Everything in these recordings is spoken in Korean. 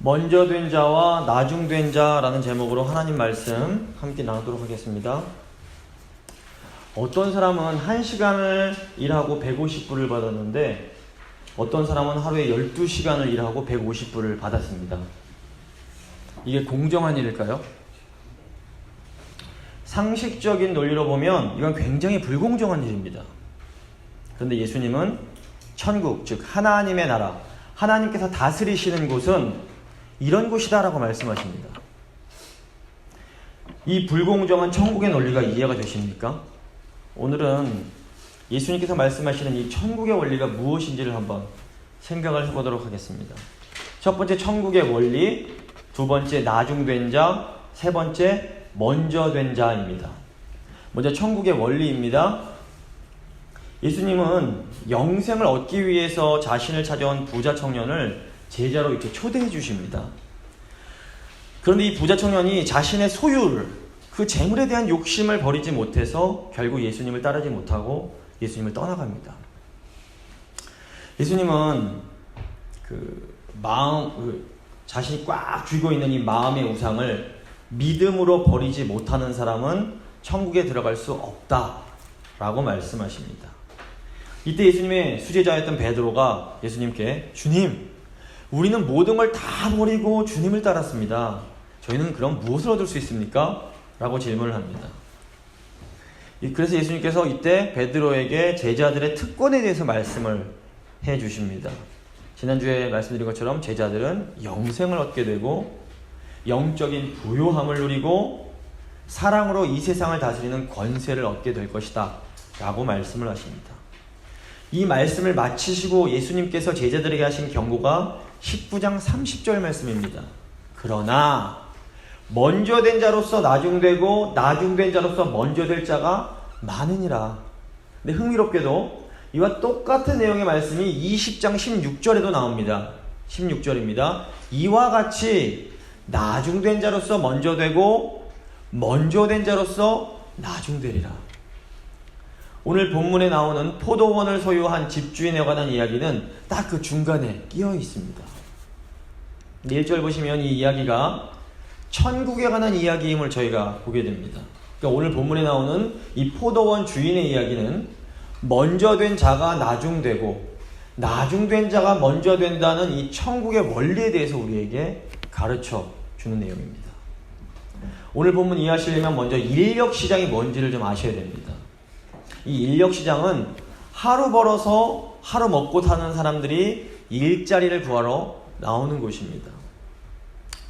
먼저 된 자와 나중 된 자라는 제목으로 하나님 말씀 함께 나누도록 하겠습니다. 어떤 사람은 1시간을 일하고 150불을 받았는데 어떤 사람은 하루에 12시간을 일하고 150불을 받았습니다. 이게 공정한 일일까요? 상식적인 논리로 보면 이건 굉장히 불공정한 일입니다. 그런데 예수님은 천국, 즉 하나님의 나라, 하나님께서 다스리시는 곳은 이런 곳이다라고 말씀하십니다. 이 불공정한 천국의 논리가 이해가 되십니까? 오늘은 예수님께서 말씀하시는 이 천국의 원리가 무엇인지를 한번 생각을 해보도록 하겠습니다. 첫 번째 천국의 원리, 두 번째 나중된 자, 세 번째 먼저 된 자입니다. 먼저 천국의 원리입니다. 예수님은 영생을 얻기 위해서 자신을 찾아온 부자 청년을 제자로 이렇게 초대해 주십니다. 그런데 이 부자 청년이 자신의 소유를, 그 재물에 대한 욕심을 버리지 못해서 결국 예수님을 따르지 못하고 예수님을 떠나갑니다. 예수님은 자신이 꽉 쥐고 있는 이 마음의 우상을 믿음으로 버리지 못하는 사람은 천국에 들어갈 수 없다라고 말씀하십니다. 이때 예수님의 수제자였던 베드로가 예수님께 주님, 우리는 모든 걸 다 버리고 주님을 따랐습니다. 저희는 그럼 무엇을 얻을 수 있습니까? 라고 질문을 합니다. 그래서 예수님께서 이때 베드로에게 제자들의 특권에 대해서 말씀을 해 주십니다. 지난주에 말씀드린 것처럼 제자들은 영생을 얻게 되고 영적인 부요함을 누리고 사랑으로 이 세상을 다스리는 권세를 얻게 될 것이다 라고 말씀을 하십니다. 이 말씀을 마치시고 예수님께서 제자들에게 하신 경고가 19장 30절 말씀입니다. 그러나 먼저 된 자로서 나중되고 나중된 자로서 먼저 될 자가 많으니라. 근데 흥미롭게도 이와 똑같은 내용의 말씀이 20장 16절에도 나옵니다. 16절입니다. 이와 같이 나중된 자로서 먼저 되고 먼저 된 자로서 나중되리라. 오늘 본문에 나오는 포도원을 소유한 집주인에 관한 이야기는 딱 그 중간에 끼어 있습니다. 1절 보시면 이 이야기가 천국에 관한 이야기임을 저희가 보게 됩니다. 그러니까 오늘 본문에 나오는 이 포도원 주인의 이야기는 먼저 된 자가 나중되고 나중된 자가 먼저 된다는 이 천국의 원리에 대해서 우리에게 가르쳐 주는 내용입니다. 오늘 본문 이해하시려면 먼저 인력시장이 뭔지를 좀 아셔야 됩니다. 이 인력시장은 하루 벌어서 하루 먹고 사는 사람들이 일자리를 구하러 나오는 곳입니다.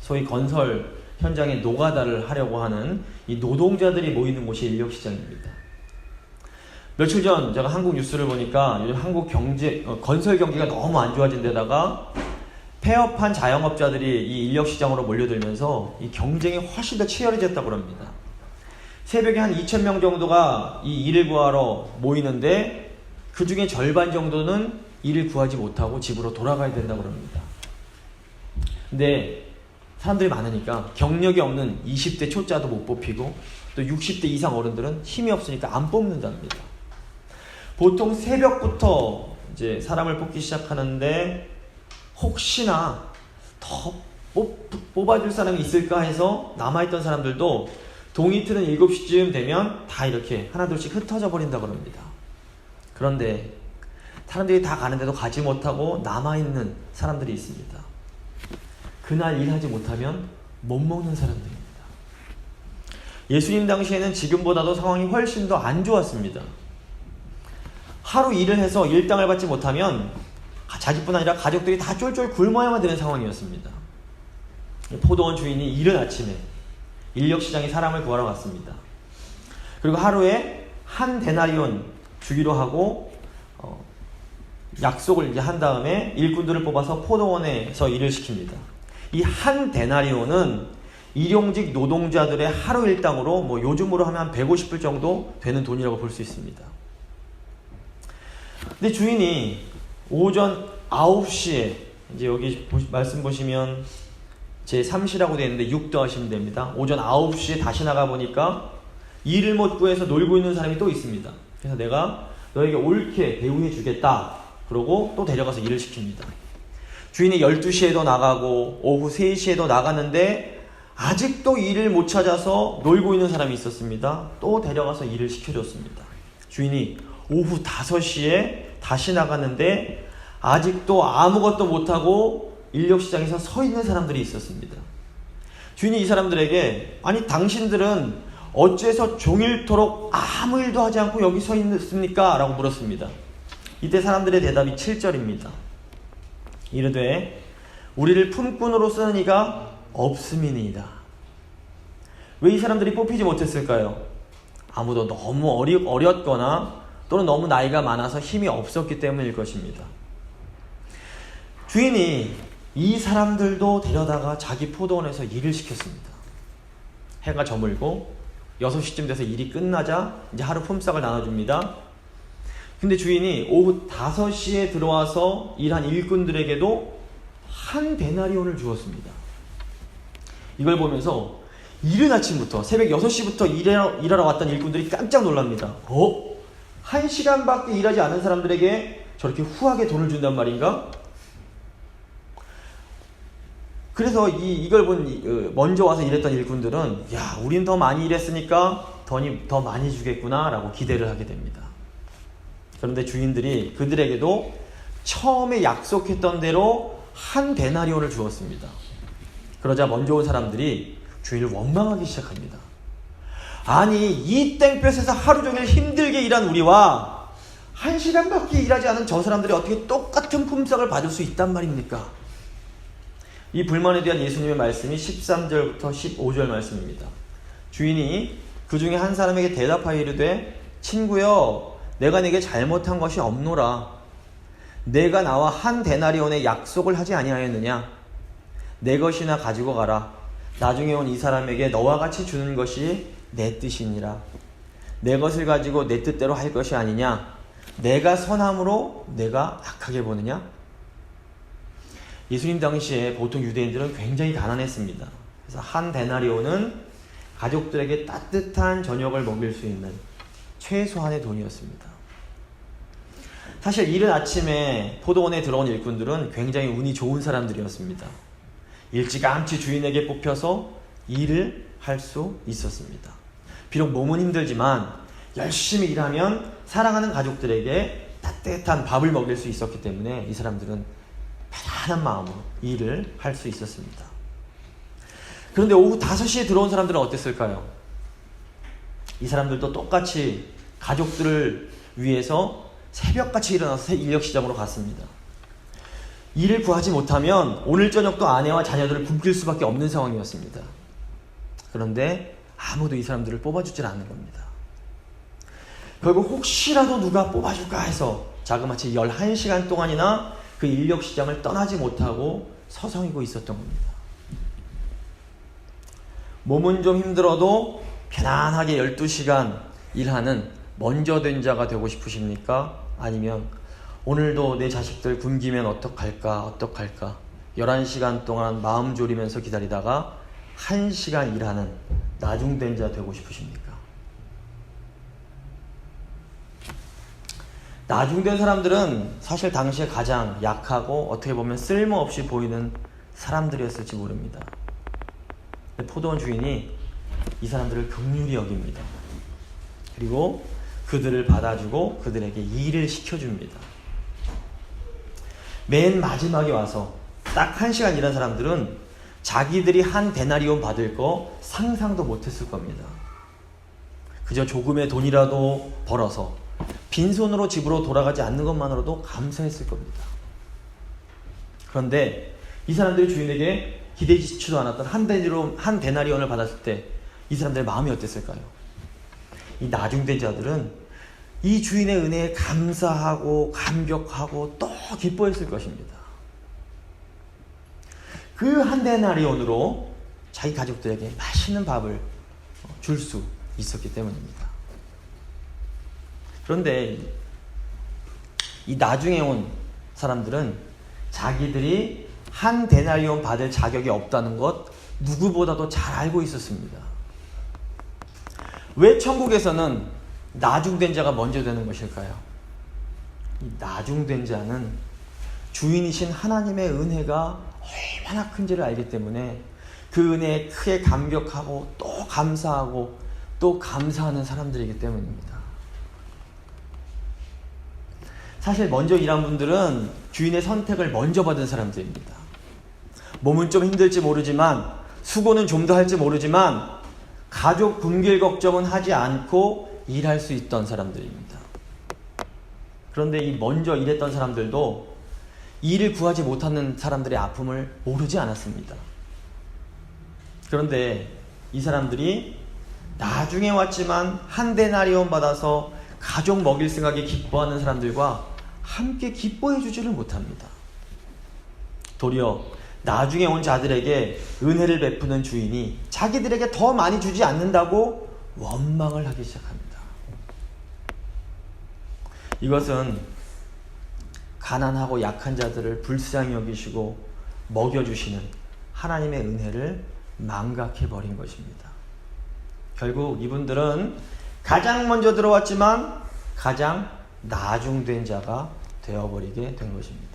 소위 건설 현장에 노가다를 하려고 하는 이 노동자들이 모이는 곳이 인력시장입니다. 며칠 전 제가 한국 뉴스를 보니까 요즘 한국 건설 경기가 너무 안 좋아진 데다가 폐업한 자영업자들이 이 인력시장으로 몰려들면서 이 경쟁이 훨씬 더 치열해졌다고 합니다. 새벽에 한 2,000명 정도가 이 일을 구하러 모이는데 그 중에 절반 정도는 일을 구하지 못하고 집으로 돌아가야 된다고 합니다. 근데 사람들이 많으니까 경력이 없는 20대 초짜도 못 뽑히고 또 60대 이상 어른들은 힘이 없으니까 안 뽑는답니다. 보통 새벽부터 이제 사람을 뽑기 시작하는데 혹시나 더 뽑아줄 사람이 있을까 해서 남아있던 사람들도 동이 트는 7시쯤 되면 다 이렇게 하나둘씩 흩어져 버린다고 합니다. 그런데 사람들이 다 가는데도 가지 못하고 남아있는 사람들이 있습니다. 그날 일하지 못하면 못 먹는 사람들입니다. 예수님 당시에는 지금보다도 상황이 훨씬 더 안 좋았습니다. 하루 일을 해서 일당을 받지 못하면 자기뿐 아니라 가족들이 다 쫄쫄 굶어야만 되는 상황이었습니다. 포도원 주인이 이른 아침에 인력시장에 사람을 구하러 갔습니다. 그리고 하루에 한 데나리온 주기로 하고 약속을 이제 한 다음에 일꾼들을 뽑아서 포도원에서 일을 시킵니다. 이 한 데나리온은 일용직 노동자들의 하루 일당으로 요즘으로 하면 한 150불 정도 되는 돈이라고 볼 수 있습니다. 근데 주인이 오전 9시에 이제 여기 말씀 보시면 제3시라고 되어 있는데 6 더하시면 됩니다. 오전 9시에 다시 나가보니까 일을 못 구해서 놀고 있는 사람이 또 있습니다. 그래서 내가 너에게 옳게 대우해 주겠다. 그러고 또 데려가서 일을 시킵니다. 주인이 12시에도 나가고 오후 3시에도 나갔는데 아직도 일을 못 찾아서 놀고 있는 사람이 있었습니다. 또 데려가서 일을 시켜줬습니다. 주인이 오후 5시에 다시 나갔는데 아직도 아무것도 못하고 인력시장에서 서 있는 사람들이 있었습니다. 주인이 이 사람들에게 아니 당신들은 어째서 종일토록 아무 일도 하지 않고 여기 서 있습니까? 라고 물었습니다. 이때 사람들의 대답이 7절입니다. 이르되 우리를 품꾼으로 쓰는 이가 없음이니이다. 왜 이 사람들이 뽑히지 못했을까요? 아무도 너무 어렸거나 또는 너무 나이가 많아서 힘이 없었기 때문일 것입니다. 주인이 이 사람들도 데려다가 자기 포도원에서 일을 시켰습니다. 해가 저물고 6시쯤 돼서 일이 끝나자 이제 하루 품삯을 나눠줍니다. 근데 주인이 오후 5시에 들어와서 일한 일꾼들에게도 한 데나리온을 주었습니다. 이걸 보면서 이른 아침부터 새벽 6시부터 일하러 왔던 일꾼들이 깜짝 놀랍니다. 1시간밖에 일하지 않은 사람들에게 저렇게 후하게 돈을 준단 말인가? 그래서 이걸 본 먼저 와서 일했던 일꾼들은 야, 우린 더 많이 일했으니까 더 많이 주겠구나 라고 기대를 하게 됩니다. 그런데 주인들이 그들에게도 처음에 약속했던 대로 한 데나리온을 주었습니다. 그러자 먼저 온 사람들이 주인을 원망하기 시작합니다. 아니 이 땡볕에서 하루 종일 힘들게 일한 우리와 1시간밖에 일하지 않은 저 사람들이 어떻게 똑같은 품삯을 받을 수 있단 말입니까? 이 불만에 대한 예수님의 말씀이 13절부터 15절 말씀입니다. 주인이 그 중에 한 사람에게 대답하여 이르되 친구여 내가 네게 잘못한 것이 없노라. 내가 나와 한 데나리온의 약속을 하지 아니하였느냐? 내 것이나 가지고 가라. 나중에 온 이 사람에게 너와 같이 주는 것이 내 뜻이니라. 내 것을 가지고 내 뜻대로 할 것이 아니냐? 내가 선함으로 내가 악하게 보느냐? 예수님 당시에 보통 유대인들은 굉장히 가난했습니다. 그래서 한 데나리온은 가족들에게 따뜻한 저녁을 먹일 수 있는 최소한의 돈이었습니다. 사실 이른 아침에 포도원에 들어온 일꾼들은 굉장히 운이 좋은 사람들이었습니다. 일찌감치 주인에게 뽑혀서 일을 할 수 있었습니다. 비록 몸은 힘들지만 열심히 일하면 사랑하는 가족들에게 따뜻한 밥을 먹일 수 있었기 때문에 이 사람들은 편안한 마음으로 일을 할 수 있었습니다. 그런데 오후 5시에 들어온 사람들은 어땠을까요? 이 사람들도 똑같이 가족들을 위해서 새벽같이 일어나서 인력시장으로 갔습니다. 일을 구하지 못하면 오늘 저녁도 아내와 자녀들을 굶길 수밖에 없는 상황이었습니다. 그런데 아무도 이 사람들을 뽑아주질 않는 겁니다. 결국 혹시라도 누가 뽑아줄까 해서 자그마치 11시간 동안이나 그 인력시장을 떠나지 못하고 서성이고 있었던 겁니다. 몸은 좀 힘들어도 편안하게 12시간 일하는 먼저 된 자가 되고 싶으십니까? 아니면 오늘도 내 자식들 굶기면 어떡할까 11시간 동안 마음 졸이면서 기다리다가 1시간 일하는 나중된 자 되고 싶으십니까? 나중된 사람들은 사실 당시에 가장 약하고 어떻게 보면 쓸모없이 보이는 사람들이었을지 모릅니다. 근데 포도원 주인이 이 사람들을 긍휼히 여깁니다. 그리고 그들을 받아주고 그들에게 일을 시켜줍니다. 맨 마지막에 와서 딱 1시간 일한 사람들은 자기들이 한 데나리온 받을 거 상상도 못했을 겁니다. 그저 조금의 돈이라도 벌어서 빈손으로 집으로 돌아가지 않는 것만으로도 감사했을 겁니다. 그런데 이 사람들이 주인에게 기대치도 않았던 한 데나리온을 받았을 때 이 사람들의 마음이 어땠을까요? 이 나중된 자들은 이 주인의 은혜에 감사하고 감격하고 또 기뻐했을 것입니다. 그 한 데나리온으로 자기 가족들에게 맛있는 밥을 줄 수 있었기 때문입니다. 그런데 이 나중에 온 사람들은 자기들이 한 데나리온 받을 자격이 없다는 것 누구보다도 잘 알고 있었습니다. 왜 천국에서는 나중된 자가 먼저 되는 것일까요? 이 나중된 자는 주인이신 하나님의 은혜가 얼마나 큰지를 알기 때문에 그 은혜에 크게 감격하고 또 감사하고 또 감사하는 사람들이기 때문입니다. 사실 먼저 일한 분들은 주인의 선택을 먼저 받은 사람들입니다. 몸은 좀 힘들지 모르지만, 수고는 좀 더 할지 모르지만, 가족 분길 걱정은 하지 않고 일할 수 있던 사람들입니다. 그런데 이 먼저 일했던 사람들도 일을 구하지 못하는 사람들의 아픔을 모르지 않았습니다. 그런데 이 사람들이 나중에 왔지만 한 데나리온 받아서 가족 먹일 생각에 기뻐하는 사람들과 함께 기뻐해 주지를 못합니다. 도리어 나중에 온 자들에게 은혜를 베푸는 주인이 자기들에게 더 많이 주지 않는다고 원망을 하기 시작합니다. 이것은 가난하고 약한 자들을 불쌍히 여기시고 먹여주시는 하나님의 은혜를 망각해버린 것입니다. 결국 이분들은 가장 먼저 들어왔지만 가장 나중된 자가 되어버리게 된 것입니다.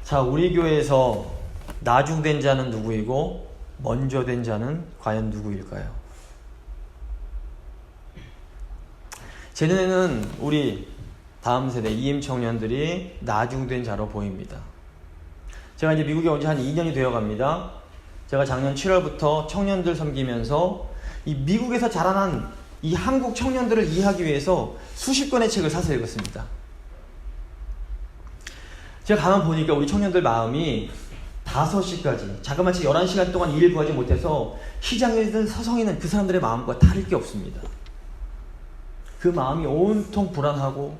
자, 우리 교회에서 나중된 자는 누구이고 먼저 된 자는 과연 누구일까요? 제 눈에는 우리 다음 세대 EM 청년들이 나중된 자로 보입니다. 제가 이제 미국에 온 지 한 2년이 되어 갑니다. 제가 작년 7월부터 청년들 섬기면서 이 미국에서 자라난 이 한국 청년들을 이해하기 위해서 수십 권의 책을 사서 읽었습니다. 제가 가만 보니까 우리 청년들 마음이 5시까지, 자그마치 11시간 동안 일을 구하지 못해서 시장이든 서성이는 그 사람들의 마음과 다를 게 없습니다. 그 마음이 온통 불안하고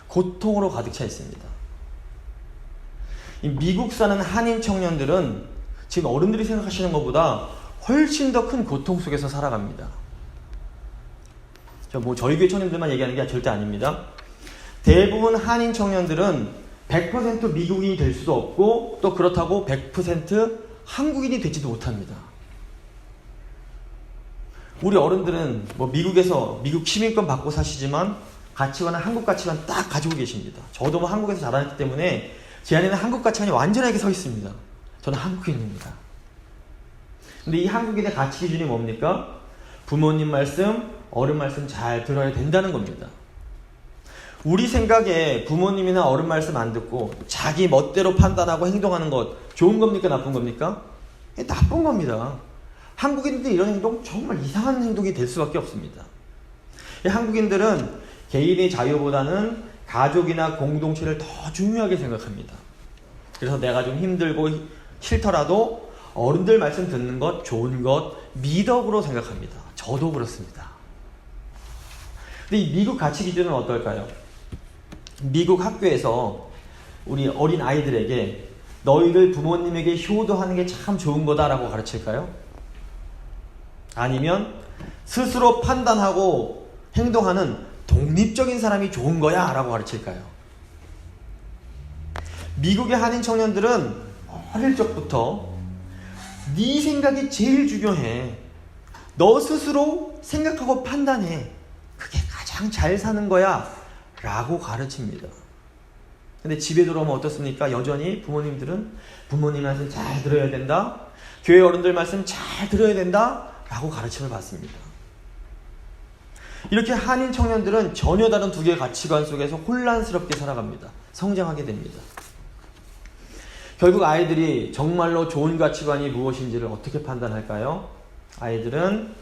고통으로 가득 차 있습니다. 이 미국 사는 한인 청년들은 지금 어른들이 생각하시는 것보다 훨씬 더 큰 고통 속에서 살아갑니다. 저희 교회 청년들만 얘기하는 게 절대 아닙니다. 대부분 한인 청년들은 100% 미국인이 될 수도 없고 또 그렇다고 100% 한국인이 되지도 못합니다. 우리 어른들은 미국에서 미국 시민권 받고 사시지만 가치관은 한국 가치관 딱 가지고 계십니다. 저도 한국에서 자라났기 때문에 제 안에는 한국 가치관이 완전하게 서 있습니다. 저는 한국인입니다. 근데 이 한국인의 가치 기준이 뭡니까? 부모님 말씀, 어른 말씀 잘 들어야 된다는 겁니다. 우리 생각에 부모님이나 어른 말씀 안 듣고 자기 멋대로 판단하고 행동하는 것 좋은 겁니까? 나쁜 겁니까? 나쁜 겁니다. 한국인들 이런 행동 정말 이상한 행동이 될 수밖에 없습니다. 한국인들은 개인의 자유보다는 가족이나 공동체를 더 중요하게 생각합니다. 그래서 내가 좀 힘들고 싫더라도 어른들 말씀 듣는 것, 좋은 것, 미덕으로 생각합니다. 저도 그렇습니다. 근데 이 미국 가치 기준은 어떨까요? 미국 학교에서 우리 어린 아이들에게 너희들 부모님에게 효도하는 게 참 좋은 거다라고 가르칠까요? 아니면 스스로 판단하고 행동하는 독립적인 사람이 좋은 거야 라고 가르칠까요? 미국의 한인 청년들은 어릴 적부터 네 생각이 제일 중요해. 너 스스로 생각하고 판단해. 그게 가장 잘 사는 거야 라고 가르칩니다. 근데 집에 들어오면 어떻습니까? 여전히 부모님들은 부모님 말씀 잘 들어야 된다, 교회 어른들 말씀 잘 들어야 된다 라고 가르침을 받습니다. 이렇게 한인 청년들은 전혀 다른 두 개의 가치관 속에서 혼란스럽게 살아갑니다. 성장하게 됩니다. 결국 아이들이 정말로 좋은 가치관이 무엇인지를 어떻게 판단할까요? 아이들은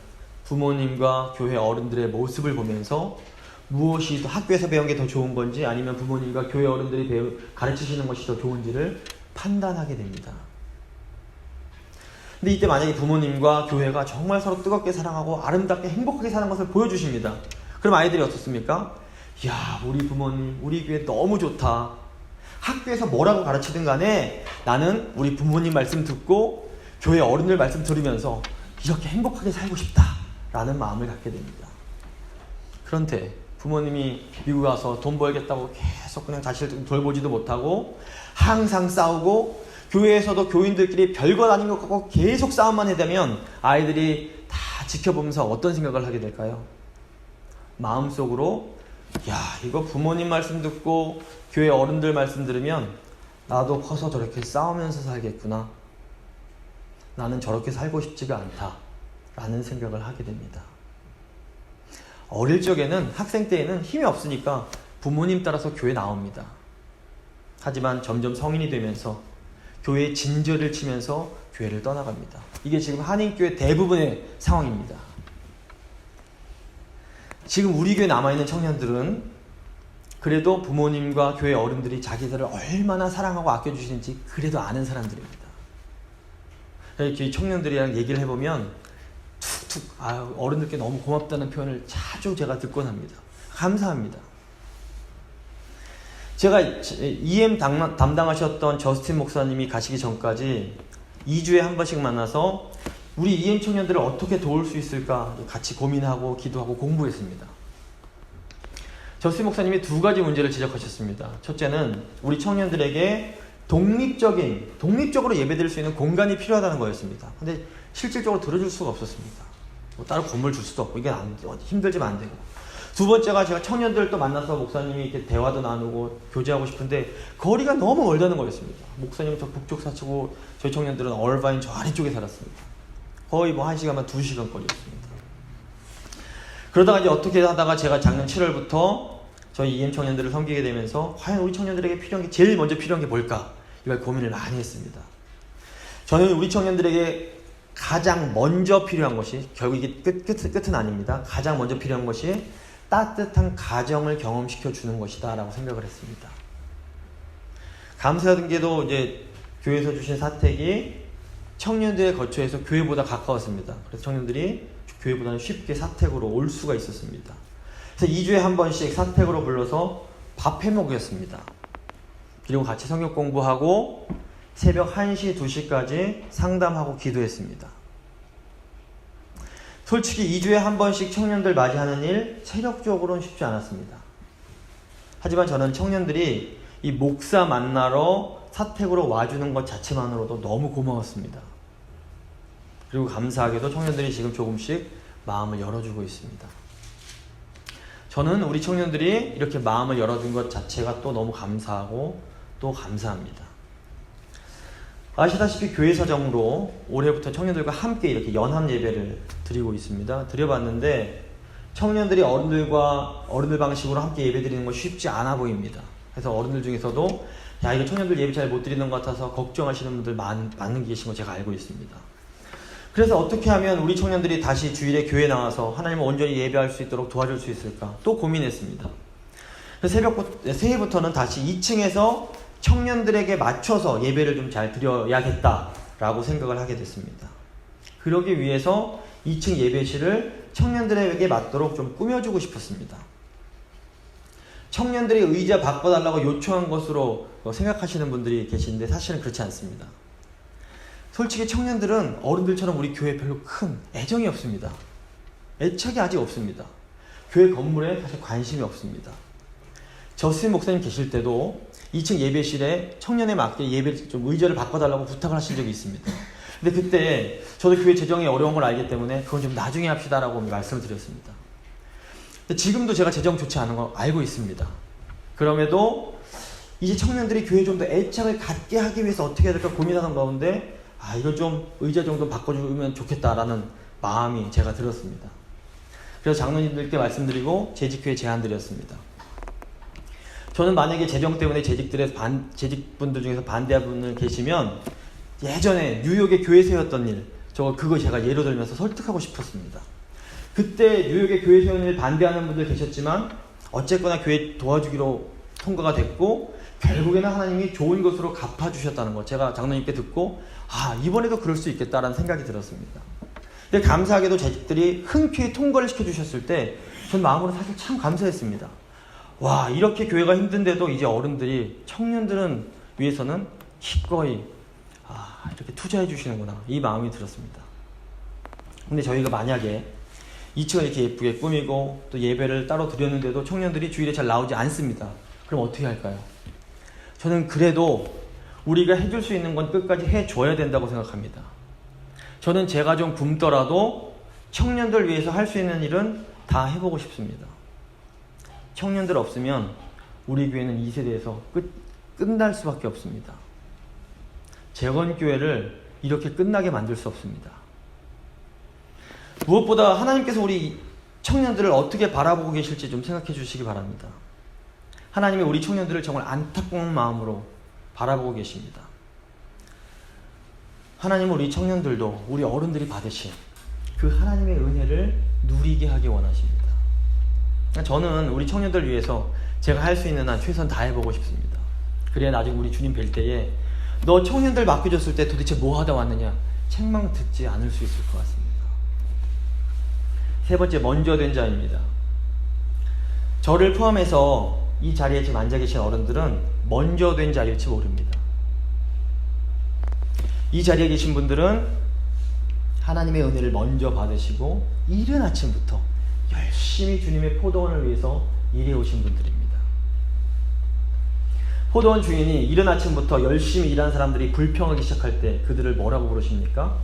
부모님과 교회 어른들의 모습을 보면서 무엇이 학교에서 배운 게 더 좋은 건지 아니면 부모님과 교회 어른들이 가르치시는 것이 더 좋은지를 판단하게 됩니다. 근데 이때 만약에 부모님과 교회가 정말 서로 뜨겁게 사랑하고 아름답게 행복하게 사는 것을 보여주십니다. 그럼 아이들이 어떻습니까? 이야, 우리 부모님, 우리 교회 너무 좋다. 학교에서 뭐라고 가르치든 간에 나는 우리 부모님 말씀 듣고 교회 어른들 말씀 들으면서 이렇게 행복하게 살고 싶다 라는 마음을 갖게 됩니다. 그런데 부모님이 미국 와서 돈 벌겠다고 계속 그냥 자신을 돌보지도 못하고 항상 싸우고 교회에서도 교인들끼리 별것 아닌 것 같고 계속 싸움만 해대면 아이들이 다 지켜보면서 어떤 생각을 하게 될까요? 마음속으로 야, 이거 부모님 말씀 듣고 교회 어른들 말씀 들으면 나도 커서 저렇게 싸우면서 살겠구나. 나는 저렇게 살고 싶지가 않다. 라는 생각을 하게 됩니다. 어릴 적에는, 학생 때에는 힘이 없으니까 부모님 따라서 교회 나옵니다. 하지만 점점 성인이 되면서 교회의 진저를 치면서 교회를 떠나갑니다. 이게 지금 한인교회 대부분의 상황입니다. 지금 우리 교회에 남아있는 청년들은 그래도 부모님과 교회 어른들이 자기들을 얼마나 사랑하고 아껴주시는지 그래도 아는 사람들입니다. 저희 청년들이랑 얘기를 해보면 툭툭 어른들께 너무 고맙다는 표현을 자주 제가 듣곤 합니다. 감사합니다. 제가 EM 담당하셨던 저스틴 목사님이 가시기 전까지 2주에 한 번씩 만나서 우리 EM 청년들을 어떻게 도울 수 있을까 같이 고민하고 기도하고 공부했습니다. 저스틴 목사님이 두 가지 문제를 지적하셨습니다. 첫째는 우리 청년들에게 독립적으로 예배드릴 수 있는 공간이 필요하다는 거였습니다. 근데 실질적으로 들어줄 수가 없었습니다. 뭐 따로 건물 줄 수도 없고 이게 힘들지만 안 되고. 두 번째가 제가 청년들도 만나서 목사님이 이렇게 대화도 나누고 교제하고 싶은데 거리가 너무 멀다는 거였습니다. 목사님은 저 북쪽 사시고 저희 청년들은 얼바인 저 아래쪽에 살았습니다. 거의 뭐 1시간만 2시간 거리였습니다. 그러다가 이제 어떻게 하다가 제가 작년 7월부터 저희 EM 청년들을 섬기게 되면서 과연 우리 청년들에게 필요한 게 제일 먼저 필요한 게 뭘까? 이걸 고민을 많이 했습니다. 저는 우리 청년들에게 가장 먼저 필요한 것이 결국 이게 끝은 아닙니다. 가장 먼저 필요한 것이 따뜻한 가정을 경험시켜 주는 것이다 라고 생각을 했습니다. 감사하던 게도 이제 교회에서 주신 사택이 청년들의 거처에서 교회보다 가까웠습니다. 그래서 청년들이 교회보다는 쉽게 사택으로 올 수가 있었습니다. 그래서 2주에 한 번씩 사택으로 불러서 밥 해먹였습니다. 그리고 같이 성경 공부하고 새벽 1시, 2시까지 상담하고 기도했습니다. 솔직히 2주에 한 번씩 청년들 맞이하는 일 체력적으로는 쉽지 않았습니다. 하지만 저는 청년들이 이 목사 만나러 사택으로 와주는 것 자체만으로도 너무 고마웠습니다. 그리고 감사하게도 청년들이 지금 조금씩 마음을 열어주고 있습니다. 저는 우리 청년들이 이렇게 마음을 열어준 것 자체가 또 너무 감사하고 또 감사합니다. 아시다시피 교회 사정으로 올해부터 청년들과 함께 이렇게 연합 예배를 드리고 있습니다. 드려봤는데 청년들이 어른들 방식으로 함께 예배 드리는 건 쉽지 않아 보입니다. 그래서 어른들 중에서도 야, 이거 청년들 예배 잘 못 드리는 것 같아서 걱정하시는 분들 많은 계신 거 제가 알고 있습니다. 그래서 어떻게 하면 우리 청년들이 다시 주일에 교회에 나와서 하나님을 온전히 예배할 수 있도록 도와줄 수 있을까? 또 고민했습니다. 새해부터는 다시 2층에서 청년들에게 맞춰서 예배를 좀 잘 드려야겠다라고 생각을 하게 됐습니다. 그러기 위해서 2층 예배실을 청년들에게 맞도록 좀 꾸며주고 싶었습니다. 청년들이 의자 바꿔달라고 요청한 것으로 생각하시는 분들이 계신데 사실은 그렇지 않습니다. 솔직히 청년들은 어른들처럼 우리 교회에 별로 큰 애정이 없습니다. 애착이 아직 없습니다. 교회 건물에 사실 관심이 없습니다. 저스틴 목사님 계실 때도 2층 예배실에 청년에 맞게 좀 의자를 바꿔달라고 부탁을 하신 적이 있습니다. 근데 그때 저도 교회 재정이 어려운 걸 알기 때문에 그건 좀 나중에 합시다라고 말씀을 드렸습니다. 근데 지금도 제가 재정 좋지 않은 거 알고 있습니다. 그럼에도 이제 청년들이 교회에 좀 더 애착을 갖게 하기 위해서 어떻게 해야 될까 고민하는 가운데 이거 좀 의자 정도 바꿔주면 좋겠다라는 마음이 제가 들었습니다. 그래서 장로님들께 말씀드리고 재직회에 제안드렸습니다. 저는 만약에 재정 때문에 재직분들 중에서 반대하는 분들 계시면 예전에 뉴욕에 교회 세웠던 일, 그거 제가 예로 들면서 설득하고 싶었습니다. 그때 뉴욕에 교회 세우는 일 반대하는 분들 계셨지만 어쨌거나 교회 도와주기로 통과가 됐고 결국에는 하나님이 좋은 것으로 갚아주셨다는 거 제가 장로님께 듣고 이번에도 그럴 수 있겠다라는 생각이 들었습니다. 근데 감사하게도 재직들이 흔쾌히 통과를 시켜주셨을 때 전 마음으로 사실 참 감사했습니다. 와, 이렇게 교회가 힘든데도 이제 어른들이 청년들은 위해서는 기꺼이 이렇게 투자해 주시는구나 이 마음이 들었습니다. 근데 저희가 만약에 2층을 이렇게 예쁘게 꾸미고 또 예배를 따로 드렸는데도 청년들이 주일에 잘 나오지 않습니다. 그럼 어떻게 할까요? 저는 그래도 우리가 해줄 수 있는 건 끝까지 해줘야 된다고 생각합니다. 저는 제가 좀 굶더라도 청년들 위해서 할 수 있는 일은 다 해보고 싶습니다. 청년들 없으면 우리 교회는 이 세대에서 끝날 수밖에 없습니다. 재건교회를 이렇게 끝나게 만들 수 없습니다. 무엇보다 하나님께서 우리 청년들을 어떻게 바라보고 계실지 좀 생각해 주시기 바랍니다. 하나님이 우리 청년들을 정말 안타까운 마음으로 바라보고 계십니다. 하나님은 우리 청년들도 우리 어른들이 받으신 그 하나님의 은혜를 누리게 하기 원하십니다. 저는 우리 청년들 위해서 제가 할 수 있는 한 최선 다해보고 싶습니다. 그래야 나중에 우리 주님 뵐 때에 너 청년들 맡겨줬을 때 도대체 뭐 하다 왔느냐 책망 듣지 않을 수 있을 것 같습니다. 세 번째, 먼저 된 자입니다. 저를 포함해서 이 자리에 지금 앉아 계신 어른들은 먼저 된 자일지 모릅니다. 이 자리에 계신 분들은 하나님의 은혜를 먼저 받으시고 이른 아침부터 열심히 주님의 포도원을 위해서 일해 오신 분들입니다. 포도원 주인이 이른 아침부터 열심히 일하는 사람들이 불평하기 시작할 때 그들을 뭐라고 부르십니까?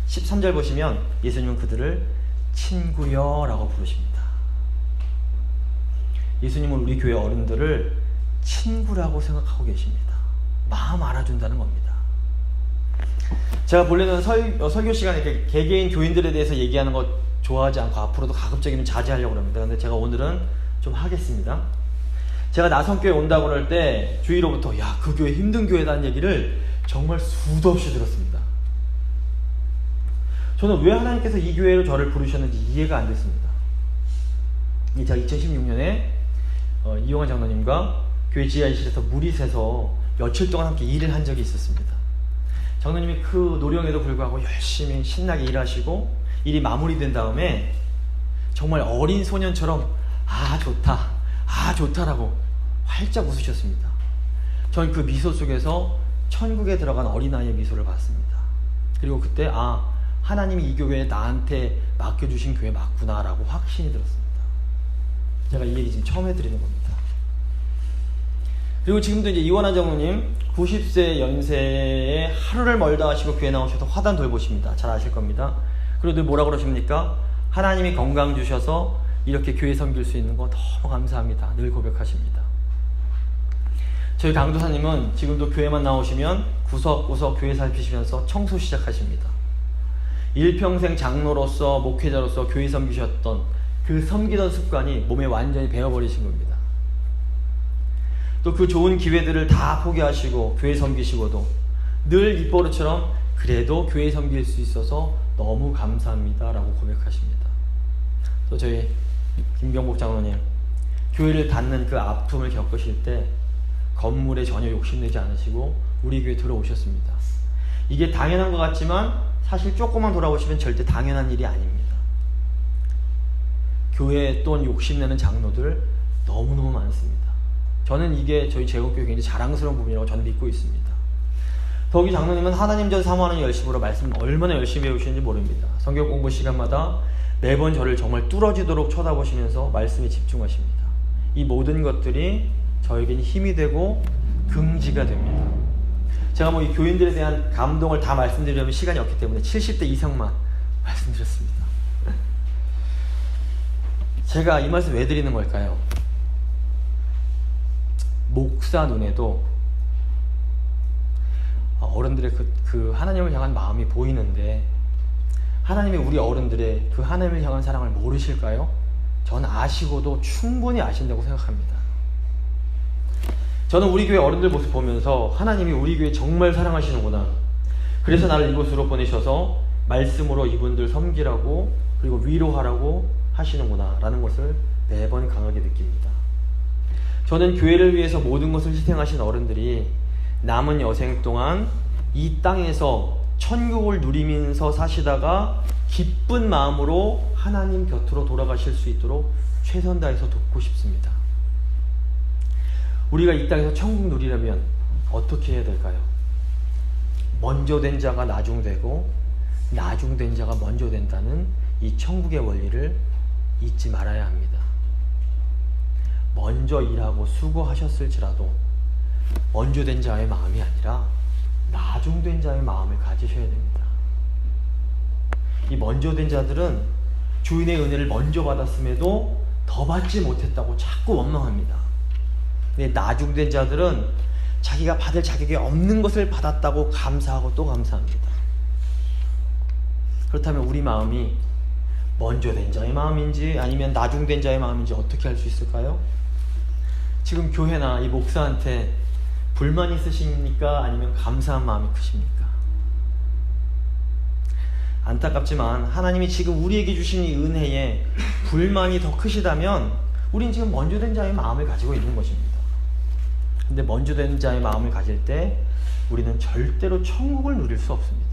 13절 보시면 예수님은 그들을 친구여 라고 부르십니다. 예수님은 우리 교회 어른들을 친구라고 생각하고 계십니다. 마음 알아준다는 겁니다. 제가 본래는 설교 시간에 이렇게 개개인 교인들에 대해서 얘기하는 거 좋아하지 않고 앞으로도 가급적이면 자제하려고 합니다. 근데 제가 오늘은 좀 하겠습니다. 제가 나성교회 온다고 그럴 때 주위로부터 야, 그 교회 힘든 교회다는 얘기를 정말 수도 없이 들었습니다. 저는 왜 하나님께서 이 교회로 저를 부르셨는지 이해가 안 됐습니다. 제가 2016년에 이용환 장로님과 교회 지하실에서 물이 새서 며칠 동안 함께 일을 한 적이 있었습니다. 장로님이 그 노령에도 불구하고 열심히 신나게 일하시고 일이 마무리된 다음에 정말 어린 소년처럼 아 좋다라고 활짝 웃으셨습니다. 전 그 미소 속에서 천국에 들어간 어린아이의 미소를 봤습니다. 그리고 그때 하나님이 이 교회에 나한테 맡겨주신 교회 맞구나 라고 확신이 들었습니다. 제가 이 얘기 지금 처음 해드리는 겁니다. 그리고 지금도 이제 이원환 장로님 90세 연세에 하루를 멀다 하시고 교회 나오셔서 화단 돌보십니다. 잘 아실 겁니다. 그리고 늘 뭐라 그러십니까? 하나님이 건강 주셔서 이렇게 교회 섬길 수 있는 거 너무 감사합니다. 늘 고백하십니다. 저희 강도사님은 지금도 교회만 나오시면 구석구석 교회 살피시면서 청소 시작하십니다. 일평생 장로로서 목회자로서 교회 섬기셨던 그 섬기던 습관이 몸에 완전히 배어버리신 겁니다. 또 그 좋은 기회들을 다 포기하시고 교회 섬기시고도 늘 입버릇처럼 그래도 교회 섬길 수 있어서 너무 감사합니다 라고 고백하십니다. 또 저희 김경복 장로님 교회를 닫는 그 아픔을 겪으실 때 건물에 전혀 욕심내지 않으시고 우리 교회 들어오셨습니다. 이게 당연한 것 같지만 사실 조금만 돌아보시면 절대 당연한 일이 아닙니다. 교회에 또 욕심내는 장로들 너무너무 많습니다. 저는 이게 저희 제국교회 굉장히 자랑스러운 부분이라고 저는 믿고 있습니다. 더욱이 장로님은 하나님 전 사모하는 열심으로 말씀 얼마나 열심히 배우시는지 모릅니다. 성경 공부 시간마다 매번 저를 정말 뚫어지도록 쳐다보시면서 말씀에 집중하십니다. 이 모든 것들이 저에게는 힘이 되고 긍지가 됩니다. 제가 이 교인들에 대한 감동을 다 말씀드리려면 시간이 없기 때문에 70대 이상만 말씀드렸습니다. 제가 이 말씀 왜 드리는 걸까요? 목사 눈에도 어른들의 그 하나님을 향한 마음이 보이는데 하나님이 우리 어른들의 그 하나님을 향한 사랑을 모르실까요? 저는 아시고도 충분히 아신다고 생각합니다. 저는 우리 교회 어른들 모습 보면서 하나님이 우리 교회 정말 사랑하시는구나. 그래서 나를 이곳으로 보내셔서 말씀으로 이분들 섬기라고 그리고 위로하라고 하시는구나 라는 것을 매번 강하게 느낍니다. 저는 교회를 위해서 모든 것을 희생하신 어른들이 남은 여생 동안 이 땅에서 천국을 누리면서 사시다가 기쁜 마음으로 하나님 곁으로 돌아가실 수 있도록 최선 다해서 돕고 싶습니다. 우리가 이 땅에서 천국 누리려면 어떻게 해야 될까요? 먼저 된 자가 나중되고 나중된 자가 먼저 된다는 이 천국의 원리를 잊지 말아야 합니다. 먼저 일하고 수고하셨을지라도 먼저 된 자의 마음이 아니라 나중된 자의 마음을 가지셔야 됩니다. 이 먼저 된 자들은 주인의 은혜를 먼저 받았음에도 더 받지 못했다고 자꾸 원망합니다. 근데 나중된 자들은 자기가 받을 자격이 없는 것을 받았다고 감사하고 또 감사합니다. 그렇다면 우리 마음이 먼저 된 자의 마음인지 아니면 나중된 자의 마음인지 어떻게 알 수 있을까요? 지금 교회나 이 목사한테 불만 있으십니까? 아니면 감사한 마음이 크십니까? 안타깝지만 하나님이 지금 우리에게 주신 이 은혜에 불만이 더 크시다면 우린 지금 먼저 된 자의 마음을 가지고 있는 것입니다. 근데 먼저 된 자의 마음을 가질 때 우리는 절대로 천국을 누릴 수 없습니다.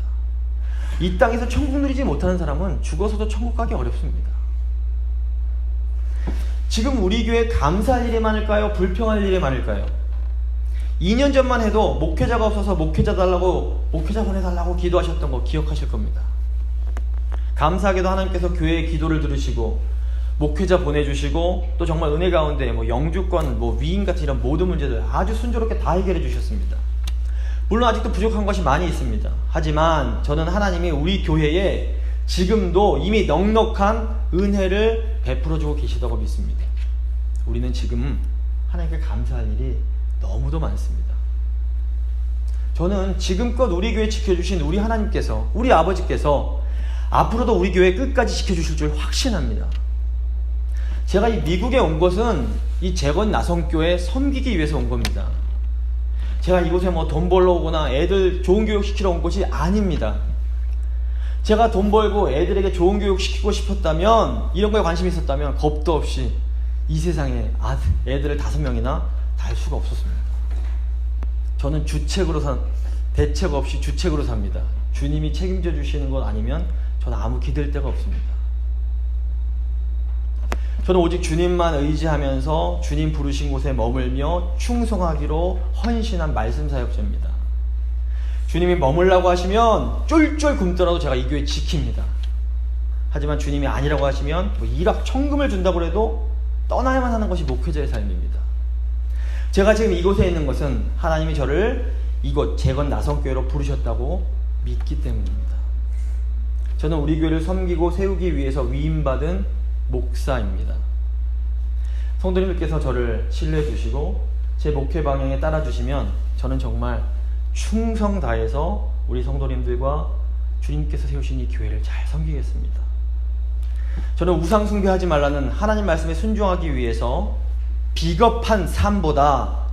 이 땅에서 천국 누리지 못하는 사람은 죽어서도 천국 가기 어렵습니다. 지금 우리 교회 감사할 일이 많을까요? 불평할 일이 많을까요? 2년 전만 해도 목회자가 없어서 목회자 보내달라고 기도하셨던 거 기억하실 겁니다. 감사하게도 하나님께서 교회의 기도를 들으시고 목회자 보내주시고 또 정말 은혜 가운데 영주권, 위임 같은 이런 모든 문제들 아주 순조롭게 다 해결해 주셨습니다. 물론 아직도 부족한 것이 많이 있습니다. 하지만 저는 하나님이 우리 교회에 지금도 이미 넉넉한 은혜를 베풀어주고 계시다고 믿습니다. 우리는 지금 하나님께 감사할 일이 너무도 많습니다. 저는 지금껏 우리 교회 지켜주신 우리 하나님께서, 우리 아버지께서 앞으로도 우리 교회 끝까지 지켜주실 줄 확신합니다. 제가 이 미국에 온 것은 이 재건 나성교회 섬기기 위해서 온 겁니다. 제가 이곳에 돈 벌러 오거나 애들 좋은 교육 시키러 온 것이 아닙니다. 제가 돈 벌고 애들에게 좋은 교육 시키고 싶었다면, 이런 거에 관심이 있었다면 겁도 없이 이 세상에 애들을 5명이나 달 수가 없었습니다. 저는 대책 없이 주책으로 삽니다. 주님이 책임져 주시는 것 아니면 저는 아무 기댈 데가 없습니다. 저는 오직 주님만 의지하면서 주님 부르신 곳에 머물며 충성하기로 헌신한 말씀 사역자입니다. 주님이 머물라고 하시면 쫄쫄 굶더라도 제가 이 교회 지킵니다. 하지만 주님이 아니라고 하시면 일확천금을 준다고 해도 떠나야만 하는 것이 목회자의 삶입니다. 제가 지금 이곳에 있는 것은 하나님이 저를 이곳 재건 나성교회로 부르셨다고 믿기 때문입니다. 저는 우리 교회를 섬기고 세우기 위해서 위임받은 목사입니다. 성도님들께서 저를 신뢰해 주시고 제 목회 방향에 따라 주시면 저는 정말 충성 다해서 우리 성도님들과 주님께서 세우신 이 교회를 잘 섬기겠습니다. 저는 우상 숭배하지 말라는 하나님 말씀에 순종하기 위해서 비겁한 삶보다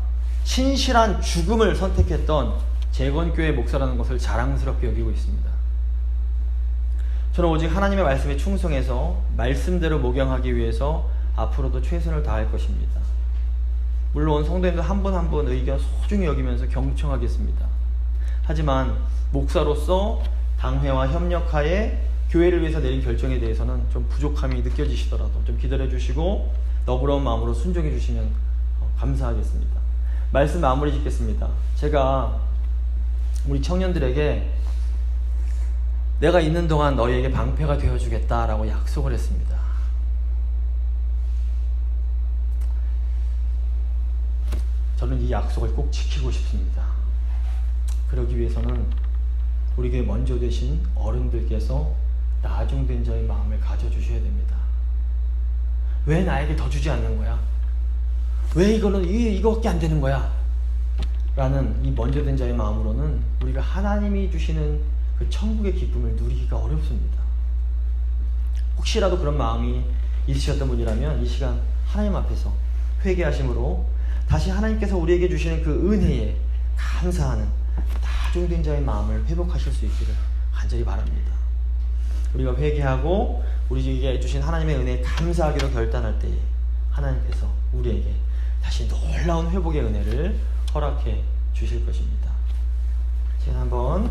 신실한 죽음을 선택했던 재건교회 목사라는 것을 자랑스럽게 여기고 있습니다. 저는 오직 하나님의 말씀에 충성해서 말씀대로 목양하기 위해서 앞으로도 최선을 다할 것입니다. 물론 성도님들 한 분 한 분 의견 소중히 여기면서 경청하겠습니다. 하지만 목사로서 당회와 협력하에 교회를 위해서 내린 결정에 대해서는 좀 부족함이 느껴지시더라도 좀 기다려 주시고 너그러운 마음으로 순종해 주시면 감사하겠습니다. 말씀 마무리 짓겠습니다. 제가 우리 청년들에게 내가 있는 동안 너희에게 방패가 되어주겠다라고 약속을 했습니다. 저는 이 약속을 꼭 지키고 싶습니다. 그러기 위해서는 우리 교회 먼저 되신 어른들께서 나중된 자의 마음을 가져주셔야 됩니다. 왜 나에게 더 주지 않는 거야? 왜 이거밖에 안 되는 거야? 라는 이 먼저 된 자의 마음으로는 우리가 하나님이 주시는 그 천국의 기쁨을 누리기가 어렵습니다. 혹시라도 그런 마음이 있으셨던 분이라면 이 시간 하나님 앞에서 회개하심으로 다시 하나님께서 우리에게 주시는 그 은혜에 감사하는 나중된 자의 마음을 회복하실 수 있기를 간절히 바랍니다. 우리가 회개하고 우리에게 주신 하나님의 은혜에 감사하기로 결단할 때에 하나님께서 우리에게 다시 놀라운 회복의 은혜를 허락해 주실 것입니다. 제가 한번